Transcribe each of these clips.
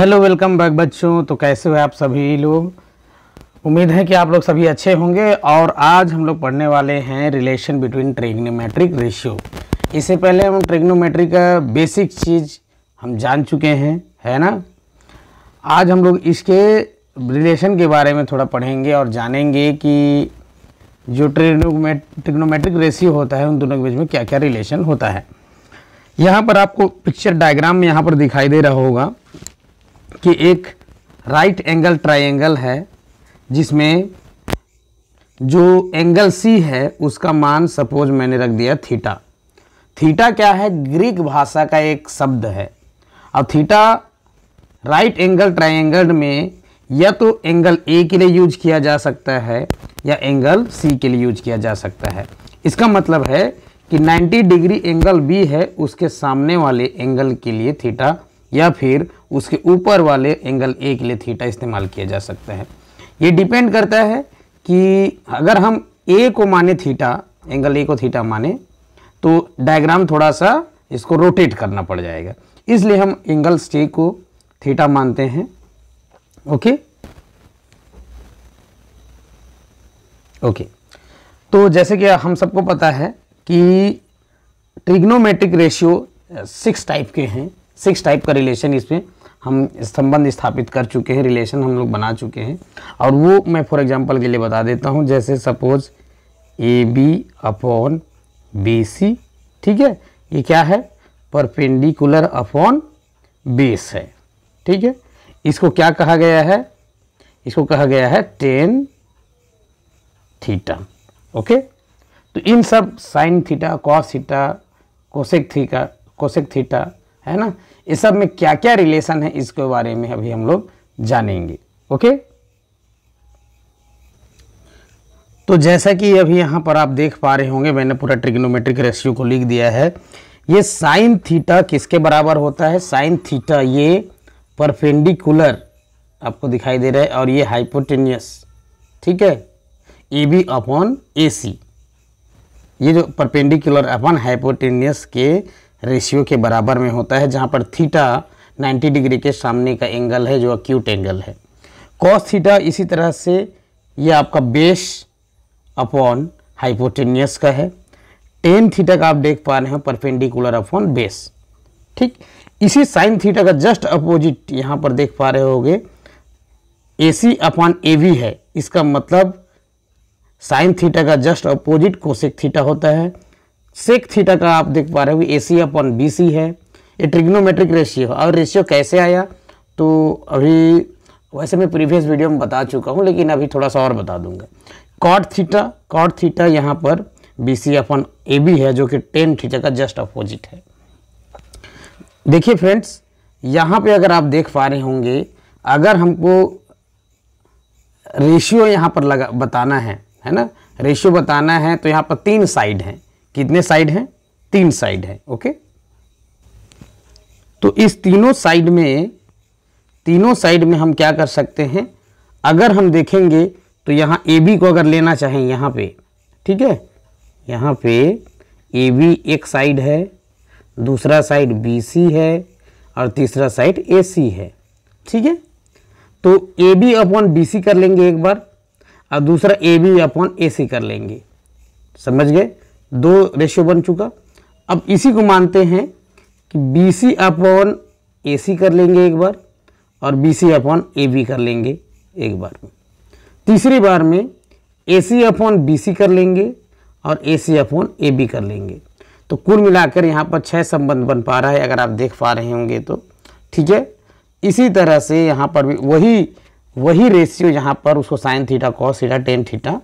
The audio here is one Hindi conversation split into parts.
हेलो वेलकम बैक बच्चों। तो कैसे हो आप सभी लोग। उम्मीद है कि आप लोग सभी अच्छे होंगे। और आज हम लोग पढ़ने वाले हैं रिलेशन बिटवीन ट्रिग्नोमेट्रिक रेशियो। इससे पहले हम ट्रिग्नोमेट्री का बेसिक चीज़ हम जान चुके हैं, है ना। आज हम लोग इसके रिलेशन के बारे में थोड़ा पढ़ेंगे और जानेंगे कि जो ट्रिग्नोमेट्रिक रेशियो होता है उन दोनों के बीच में क्या क्या रिलेशन होता है। यहाँ पर आपको पिक्चर डायग्राम में यहाँ पर दिखाई दे रहा होगा कि एक राइट एंगल ट्रायंगल है जिसमें जो एंगल सी है उसका मान सपोज मैंने रख दिया थीटा। थीटा क्या है? ग्रीक भाषा का एक शब्द है। अब थीटा राइट एंगल ट्रायंगल में या तो एंगल ए के लिए यूज किया जा सकता है या एंगल सी के लिए यूज किया जा सकता है। इसका मतलब है कि 90 डिग्री एंगल बी है उसके सामने वाले एंगल के लिए थीटा या फिर उसके ऊपर वाले एंगल ए के लिए थीटा इस्तेमाल किया जा सकता है। ये डिपेंड करता है कि अगर हम ए को माने थीटा, एंगल ए को थीटा माने, तो डायग्राम थोड़ा सा इसको रोटेट करना पड़ जाएगा, इसलिए हम एंगल सी को थीटा मानते हैं। ओके। तो जैसे कि हम सबको पता है कि ट्रिग्नोमेट्रिक रेशियो 6 टाइप के हैं। 6 टाइप का रिलेशन इसमें हम संबंध स्थापित कर चुके हैं, रिलेशन हम लोग बना चुके हैं। और वो मैं फॉर एग्जांपल के लिए बता देता हूँ। जैसे suppose A B upon B C, ठीक है, ये क्या है? परपेंडिकुलर अपॉन बेस है, ठीक है। इसको क्या कहा गया है? इसको कहा गया है टेन थीटा। ओके। तो इन सब sine theta, cos theta, cosec theta, है ना, इस सब में क्या क्या रिलेशन है इसके बारे में अभी हम लोग जानेंगे। ओके। तो जैसा कि अभी यहाँ पर आप देख पा रहे होंगे, मैंने पूरा ट्रिग्नोमेट्रिक रेशियो को लिख दिया है। ये साइन थीटा किसके बराबर होता है? साइन थीटा ये परपेंडिकुलर आपको दिखाई दे रहा है और ये हाइपोटेनियस, ठीक है, ए बी अपॉन ए सी, ये जो परपेंडिकुलर अपॉन हाइपोटेनियस के रेशियो के बराबर में होता है, जहाँ पर थीटा 90 डिग्री के सामने का एंगल है जो एक्यूट एंगल है। कॉस थीटा इसी तरह से ये आपका बेस अपॉन हाइपोटेनियस का है। टेन थीटा का आप देख पा रहे हैं परपेंडिकुलर अपॉन बेस, ठीक। इसी साइन थीटा का जस्ट अपोजिट यहाँ पर देख पा रहे होंगे ए सी अपॉन ए बी है। इसका मतलब साइन थीटा का जस्ट अपोजिट कोसेक थीटा होता है। सेक थीटा का आप देख पा रहे हो ए सी अपॉन बी सी है। ये ट्रिग्नोमेट्रिक रेशियो है। और रेशियो कैसे आया तो अभी वैसे मैं प्रीवियस वीडियो में बता चुका हूँ, लेकिन अभी थोड़ा सा और बता दूंगा। कॉट थीटा यहाँ पर B C upon A B है जो कि टेन थीटा का जस्ट अपोजिट है। देखिए फ्रेंड्स, यहाँ पे अगर आप देख पा रहे होंगे, अगर हमको रेशियो यहाँ पर बताना है ना, रेशियो बताना है, तो यहाँ पर 3 साइड हैं। कितने साइड हैं? 3 साइड हैं। ओके। तो इस तीनों साइड में हम क्या कर सकते हैं? अगर हम देखेंगे तो यहाँ ए बी को अगर लेना चाहें यहाँ पे, ठीक है, यहाँ पे ए बी एक साइड है, दूसरा साइड बी सी है और तीसरा साइड ए सी है, ठीक है। तो A B upon B C कर लेंगे एक बार और दूसरा ए बी अपॉन ए सी कर लेंगे। समझ गए? 2 रेशियो बन चुका। अब इसी को मानते हैं कि बी सी अपॉन ए सी कर लेंगे एक बार और B C upon A B कर लेंगे एक बार में। तीसरी बार में ए सी अपॉन बी सी कर लेंगे और ए सी अपॉन ए बी कर लेंगे। तो कुल मिलाकर यहाँ पर 6 संबंध बन पा रहा है, अगर आप देख पा रहे होंगे तो, ठीक है। इसी तरह से यहाँ पर भी वही रेशियो यहाँ पर उसको sine theta, cos theta, tan theta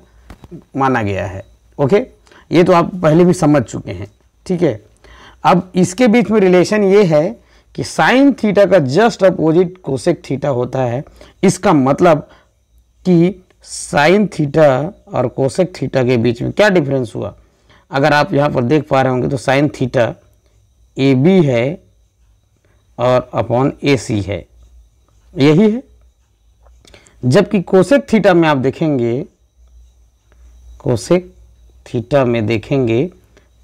माना गया है। ओके। ये तो आप पहले भी समझ चुके हैं, ठीक है। अब इसके बीच में रिलेशन ये है कि साइन थीटा का जस्ट अपोजिट कोसेक थीटा होता है। इसका मतलब कि साइन थीटा और कोसेक थीटा के बीच में क्या डिफरेंस हुआ? अगर आप यहाँ पर देख पा रहे होंगे तो साइन थीटा ए बी है और अपॉन ए सी है, यही है। जबकि कोसेक थीटा में आप देखेंगे, कोसेक थीटा में देखेंगे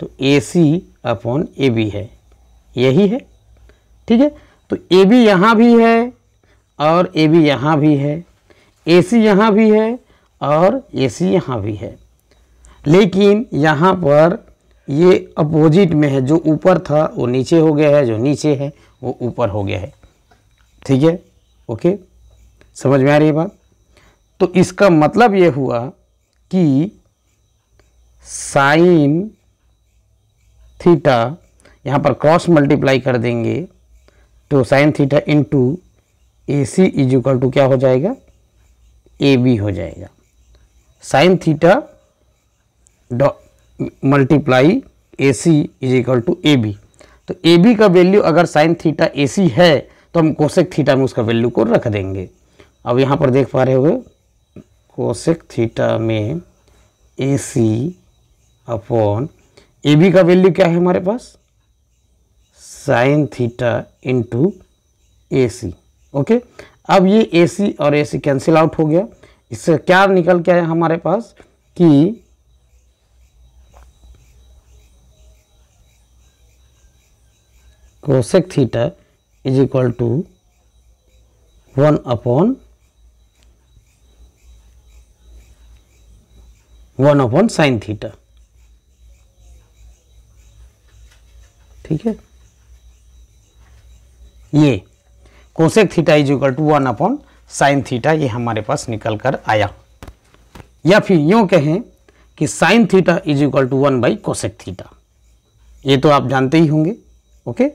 तो ए सी अपॉन ए बी है, यही है, ठीक है। तो ए बी यहाँ भी है और ए बी यहाँ भी है, ए सी यहाँ भी है और ए सी यहाँ भी है, लेकिन यहाँ पर ये अपोजिट में है। जो ऊपर था वो नीचे हो गया है, जो नीचे है वो ऊपर हो गया है। ठीक है, ओके, समझ में आ रही है बात। तो इसका मतलब ये हुआ कि साइन थीटा, यहाँ पर क्रॉस मल्टीप्लाई कर देंगे तो sine theta into A C is equal to क्या हो जाएगा, ए बी हो जाएगा। Sine theta multiply A C is equal to A B. तो ए बी का वैल्यू अगर साइन थीटा ए सी है तो हम कोसेक थीटा में उसका वैल्यू को रख देंगे। अब यहाँ पर देख पा रहे होगे कोसेक थीटा में ए सी अपॉन ए बी का वैल्यू क्या है हमारे पास, sign theta into A C. Okay, अब ये ए सी और ए सी कैंसिल आउट हो गया। इससे क्या निकल के आया हमारे पास कि cosec theta is equal to 1 upon sine theta. ठीक है, ये cosec theta is equal to 1 upon sine theta, ये हमारे पास निकल कर आया। या फिर यूं कहें कि sine theta is equal to 1 by cosec theta, ये तो आप जानते ही होंगे। ओके,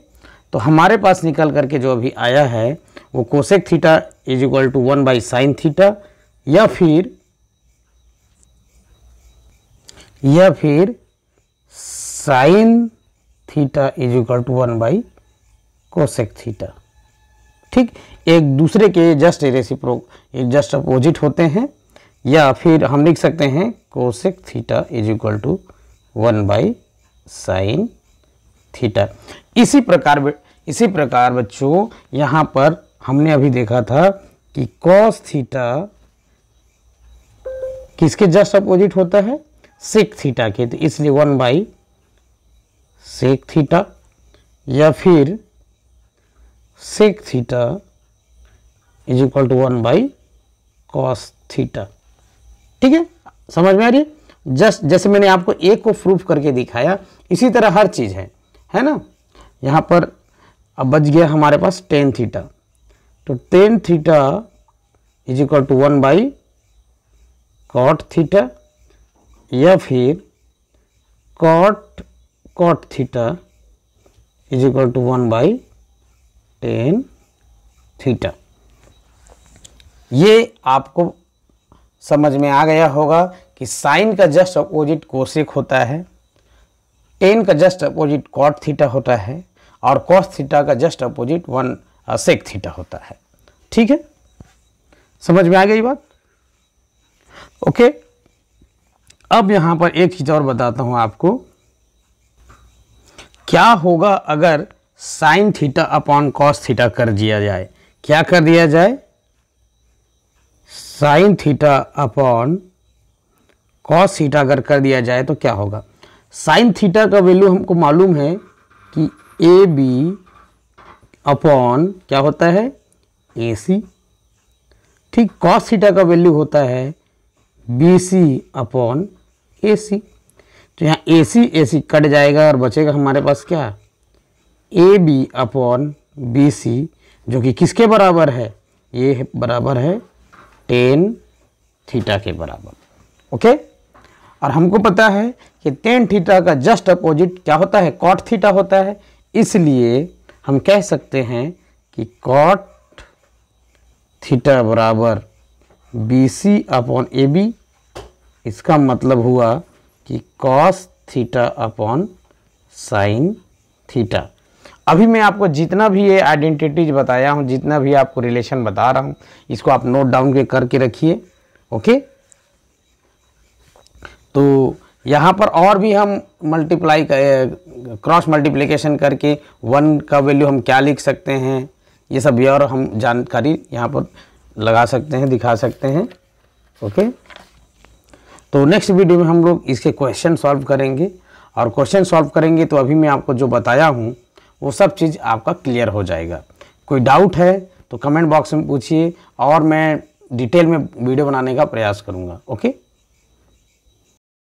तो हमारे पास निकल करके जो अभी आया है वो cosec theta is equal to 1 by sine theta, या फिर sine theta is equal to 1 by cosec theta. ठीक, एक दूसरे के जस्ट रेसिप्रोक, एक जस्ट अपोजिट होते हैं। या फिर हम लिख सकते हैं cosec theta is equal to 1 by sine theta. इसी प्रकार बच्चों यहाँ पर हमने अभी देखा था कि कॉस थीटा किसके जस्ट अपोजिट होता है, सेक थीटा के, तो इसलिए 1 बाई सेक थीटा, या फिर sec theta is equal to 1 by cos theta. ठीक है, समझ में आ रही है। जस्ट जैसे मैंने आपको एक को प्रूफ करके दिखाया, इसी तरह हर चीज़ है ना। यहाँ पर अब बच गया हमारे पास टेन थीटा, तो tan theta is equal to 1 by cot theta, या फिर cot theta is equal to 1 by tan theta. ये आपको समझ में आ गया होगा कि साइन का जस्ट अपोजिट कोसेक होता है, टेन का जस्ट अपोजिट कॉट थीटा होता है, और कॉस थीटा का जस्ट अपोजिट सेक थीटा होता है। ठीक है, समझ में आ गई बात। ओके, अब यहाँ पर एक चीज़ और बताता हूँ आपको, क्या होगा अगर sine theta upon cos theta कर दिया जाए। क्या कर दिया जाए, sine theta upon cos theta अगर कर दिया जाए तो क्या होगा। साइन थीटा का वैल्यू हमको मालूम है कि ए बी अपॉन क्या होता है, ए सी। ठीक, कॉस थीटा का वैल्यू होता है बी सी अपॉन ए सी। तो यहाँ ए सी कट जाएगा और बचेगा हमारे पास क्या, A B upon B C, जो कि किसके बराबर है, ये बराबर है टेन थीटा के बराबर। ओके, और हमको पता है कि टेन थीटा का जस्ट अपोजिट क्या होता है, कॉट थीटा होता है। इसलिए हम कह सकते हैं कि कॉट थीटा बराबर B C upon A B. इसका मतलब हुआ कि cos theta upon sine theta. अभी मैं आपको जितना भी ये आइडेंटिटीज बताया हूँ, जितना भी आपको रिलेशन बता रहा हूँ, इसको आप नोट डाउन के करके रखिए। ओके, तो यहाँ पर और भी हम मल्टीप्लाई क्रॉस मल्टीप्लिकेशन करके 1 का वैल्यू हम क्या लिख सकते हैं, ये सब भी और हम जानकारी यहाँ पर लगा सकते हैं, दिखा सकते हैं। ओके, तो नेक्स्ट वीडियो में हम लोग इसके क्वेश्चन सॉल्व करेंगे, और क्वेश्चन सॉल्व करेंगे तो अभी मैं आपको जो बताया हूँ वो सब चीज़ आपका क्लियर हो जाएगा। कोई डाउट है तो कमेंट बॉक्स में पूछिए और मैं डिटेल में वीडियो बनाने का प्रयास करूँगा। ओके।